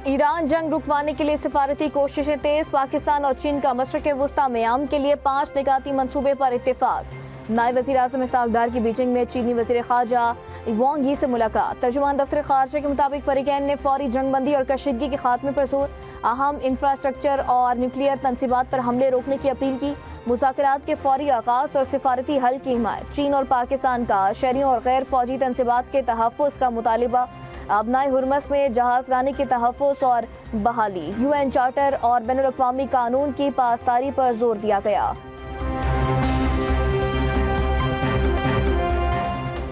Iran जंग रुकवाने के लिए सिफारती कोशिशें तेज। पाकिस्तान और चीन का मशरक़ वस्ता में अमन के लिए 5 निकाती मंसूबे पर इत्तेफाक। नायब वज़ीर आज़म इसहाक डार की बीजिंग में चीनी वज़ीर ख़ारजा वांग यी से मुलाकात। तर्जुमान दफ्तर ख़ारजा के मुताबिक फ़रीक़ैन ने फौरी जंगबंदी और कशीदगी के खात्मे पर जोर, अहम इंफ्रास्ट्रक्चर और न्यूक्लियर तनसीबात पर हमले रोकने की अपील की। मुज़ाकरात के फौरी आगाज़ और सिफारती हल की हिमायत। चीन और पाकिस्तान का शहरियों और गैर फौजी तनसीबात के तहफ़्फ़ुज़ का मुतालिबा। अबनाए हुर्मस में जहाज़ रानी के तहफ़्फ़ुज़ और बहाली। UN चार्टर और बैनुल-अक़वामी कानून की पासदारी पर जोर दिया गया।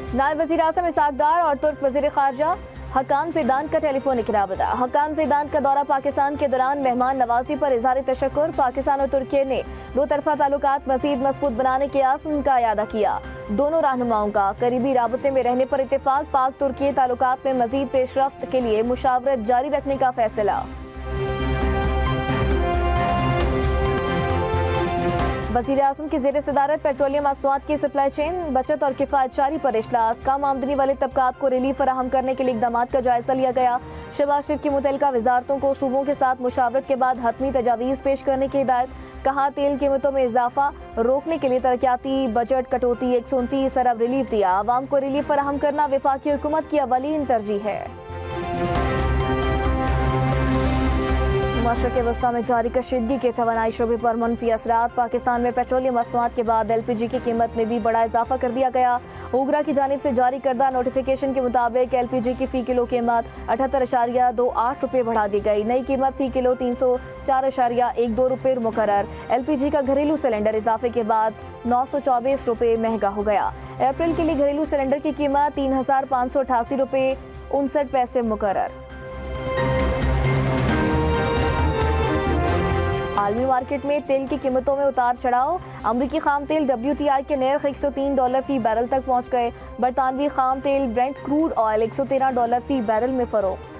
नायब वज़ीर आज़म इसहाक डार और तुर्क वज़ीर ख़ारजा हकान फिदान का टेलीफोनिक राबता। हकान फिदान का दौरा पाकिस्तान के दौरान मेहमान नवाजी पर इज़हार तशक्कुर। पाकिस्तान और तुर्की ने दो तरफ़ा ताल्लुकात मज़ीद मज़बूत बनाने के आज़म का इयादा किया। दोनों रहनुमाओं का करीबी राबते में रहने पर इत्तेफाक। पाक तुर्की ताल्लुकात में मज़ीद पेशरफ्त के लिए मुशावरत जारी रखने का फैसला। वज़ीर आज़म की ज़ेर सदारत पेट्रोलियम मसनूआत की सप्लाई चेन, बचत और किफ़ायत जारी पर इजलास। कम आमदनी वाले तबकात को रिलीफ फराहम करने के लिए इक़दाम का जायजा लिया गया। शहबाज शरीफ की मुतल्लिका वजारतों को सूबों के साथ मुशावरत के बाद हतमी तजावीज़ पेश करने की हिदायत। कहा तेल कीमतों में इजाफा रोकने के लिए तरक्याती बजट कटौती 129 अरब रिलीफ दिया। आवाम को रिलीफ फराहम करना वफाकी हुकूमत की अवलीन तरजीह है। मशरक़ वस्ता में जारी कशीदगी के तवानाई शोबे पर मनफी असरात। पाकिस्तान में पेट्रोलियम मसनूआत के बाद LPG की कीमत में भी बड़ा इजाफा कर दिया गया। उगरा की जानिब से जारी करदा नोटिफिकेशन के मुताबिक LPG की फ़ी किलो कीमत 78.28 रुपये बढ़ा दी गई। नई कीमत फ़ी किलो 304.12 रुपये मुकर्रर। LPG का घरेलू सिलेंडर इजाफे के बाद 924 रुपये महंगा हो गया। अप्रैल के लिए घरेलू सिलेंडर की कीमत 3,588 रुपये 59 पैसे मुकर्रर। आलमी मार्केट में तेल की कीमतों में उतार चढ़ाव। अमरीकी खाम तेल WTI के नर्ख $103 फी बैरल तक पहुंच गए। बरतानवी खाम तेल ब्रेंट क्रूड ऑयल $113 फी बैरल में फरोख्त।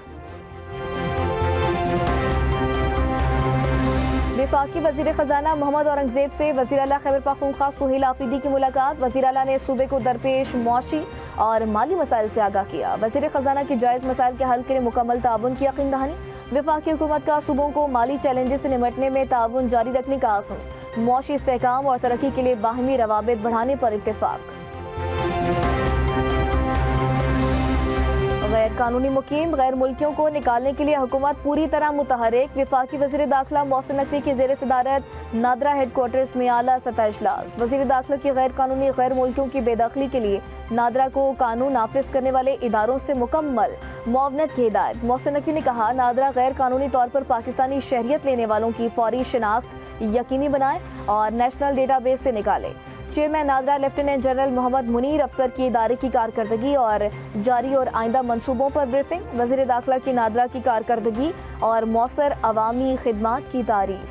वफाकी वज़ीर ख़जाना मोहम्मद औरंगज़ेब से वज़ीर आला खैबर पख्तूनख्वा सुहेल आफरीदी की मुलाकात। वज़ीर आला ने सूबे को दरपेश मुआशी और माली मसाइल से आगाह किया। वज़ीर ख़जाना की जायज़ मसाइल के हल के लिए मुकम्मल ताउन की यकीन दहानी। वफाकी हुकूमत का सूबों को माली चैलेंजेस से निपटने में ताउन जारी रखने का आज़म। मुआशी इस्तेहकाम और तरक्की के लिए बाहमी रवाबित बढ़ाने पर इत्तेफाक। गैर कानूनी मुकीम गैर मुल्कियों को निकालने के लिए हुकूमत पूरी तरह मुतहरिक। वफाकी वज़ीर दाखिला मोहसिन नकवी की ज़ेर सदारत नादरा हेडक्वार्टर्स में आला सतह इजलास। वज़ीर दाखिला की गैर कानूनी गैर मुल्कियों की बेदखली के लिए नादरा को कानून नाफिज करने वाले इदारों से मुकम्मल मुआवनत की हिदायत। मोहसिन नकवी ने कहा नादरा गैर कानूनी तौर पर पाकिस्तानी शहरियत लेने वालों की फौरी शिनाख्त यकीनी बनाए और नेशनल डेटाबेस से निकाले। Chairman NADRA lieutenant general Mohammad Munir Afsar की इदारे की कारकर्दगी और जारी और आइंदा मंसूबों पर ब्रीफिंग। वज़ीर दाखिला की नादरा की कारकर्दगी और मौसर अवामी खिदमात की तारीफ।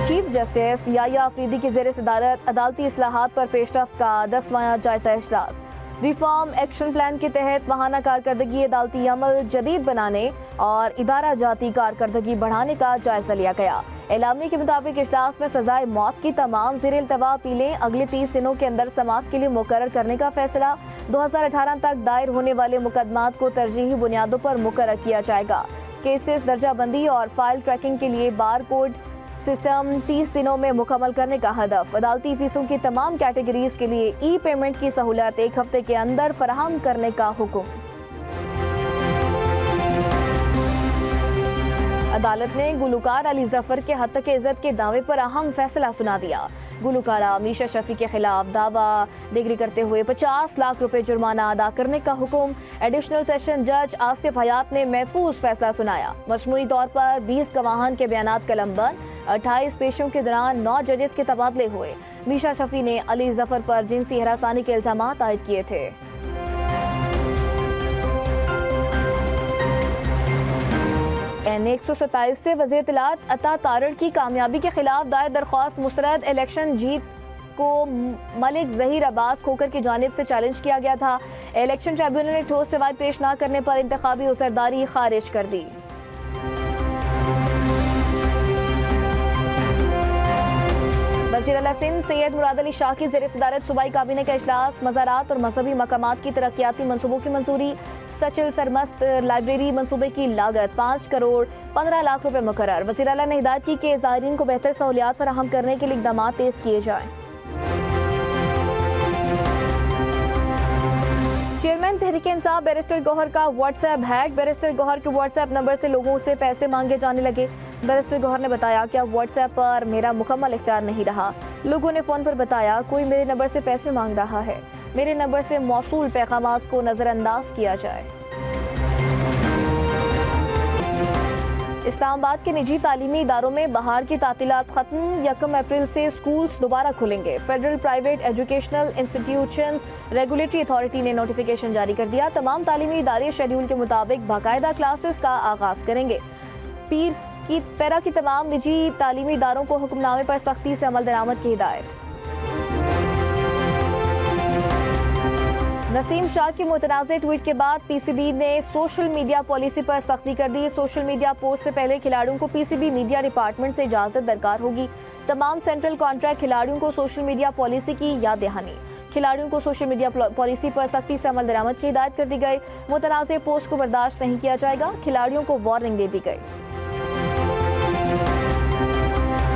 चीफ जस्टिस याया अफरीदी की ज़ेर सदारत अदालती इस्लाहात पर पेशरफ्त का 10वां जायजा इजलास। रिफॉर्म एक्शन प्लान के तहत माहाना कारकर्दगी अदालती अमल जदीद बनाने और इदारा जाती कारकर्दगी बढ़ाने का जायजा लिया गया। एलामी के मुताबिक इजलास में सजाए मौत की तमाम ज़ेर इल्तवा अपीलें अगले 30 दिनों के अंदर समाअत के लिए मुकर्रर करने का फैसला। 2018 तक दायर होने वाले मुकदमात को तरजीही बुनियादों पर मुकर्रर किया जाएगा। केसेस दर्जाबंदी और फाइल ट्रैकिंग के लिए बार कोड सिस्टम 30 दिनों में मुकम्मल करने का हदफ। अदालती फीसों की तमाम कैटेगरीज के लिए ई-पेमेंट की सहूलत 1 हफ्ते के अंदर फराहम करने का हुक्म। अदालत ने गुलकार अली जफर के हद तक इज्जत के दावे पर अहम फैसला सुना दिया। गुलकारा मीशा शफी के खिलाफ दावा डिग्री करते हुए 50 लाख रुपए जुर्माना अदा करने का हुक्म। एडिशनल सेशन जज आसिफ हयात ने महफूज फैसला सुनाया। मजमूई तौर पर 20 गवाहान के बयानात कलमबंद। 28 पेशियों के दौरान 9 जजेस के तबादले हुए। मीशा शफी ने अली जफर पर जिनसी हरासानी के इल्जामात आयद किए थे। N127 से वज़ीर इत्तलात अता तारड़ की कामयाबी के खिलाफ दायर दरख्वास्त मुस्तरद। इलेक्शन जीत को मलिक ज़हीर अब्बास खोकर की जानिब से चैलेंज किया गया था। इलेक्शन ट्रिब्यूनल ने ठोस सवाल पेश न करने पर इंतखाबी उसरदारी खारिज कर दी। वज़ीर आला सिंध सैयद मुराद अली शाह की ज़ेर सदारत सूबाई काबीना का इजलास, मज़ारात और मजहबी मकामात की तरक्याती मनसूबों की मंजूरी। सचिल सरमस्त लाइब्रेरी मनसूबे की लागत 5 करोड़ 15 लाख रुपए मुकर्रर। वज़ीर आला ने हिदायत की कि ज़ायरीन को बेहतर सहूलियात फराहम करने के लिए इक़दाम तेज़ किए जाएँ। चेयरमैन तहरीक इंसाफ बैरिस्टर गौहर का व्हाट्सएप हैक। बैरिस्टर गौहर के व्हाट्सएप नंबर से लोगों से पैसे मांगे जाने लगे। बैरिस्टर गौहर ने बताया कि अब व्हाट्सएप पर मेरा मुकम्मल इख्तियार नहीं रहा। लोगों ने फ़ोन पर बताया कोई मेरे नंबर से पैसे मांग रहा है, मेरे नंबर से मौसूल पैगामात को नज़रअंदाज किया जाए। इस्लामाबाद के निजी तालीमी इदारों में बहार की तातीलात खत्म। 1 अप्रैल से स्कूल्स दोबारा खुलेंगे। Federal private educational institutions regulatory authority ने नोटिफिकेशन जारी कर दिया। तमाम तालीमी इदारे शेड्यूल के मुताबिक बाकायदा क्लासेस का आगाज करेंगे। पैरा की तमाम निजी तालीमी इदारों को हुक्मनामे पर सख्ती से अमल दरामद की हिदायत। नसीम शाह की मुतनाज़ ट्वीट के बाद पीसीबी ने सोशल मीडिया पॉलिसी पर सख्ती कर दी। सोशल मीडिया पोस्ट से पहले खिलाड़ियों को पीसीबी मीडिया डिपार्टमेंट से इजाज़त दरकार होगी। तमाम सेंट्रल कॉन्ट्रैक्ट खिलाड़ियों को सोशल मीडिया पॉलिसी की याद दहानी। खिलाड़ियों को सोशल मीडिया पॉलिसी पर सख्ती से अमल दरामद की हिदायत कर दी गई। मुतनाज़ पोस्ट को बर्दाश्त नहीं किया जाएगा। खिलाड़ियों को वार्निंग दे दी गई।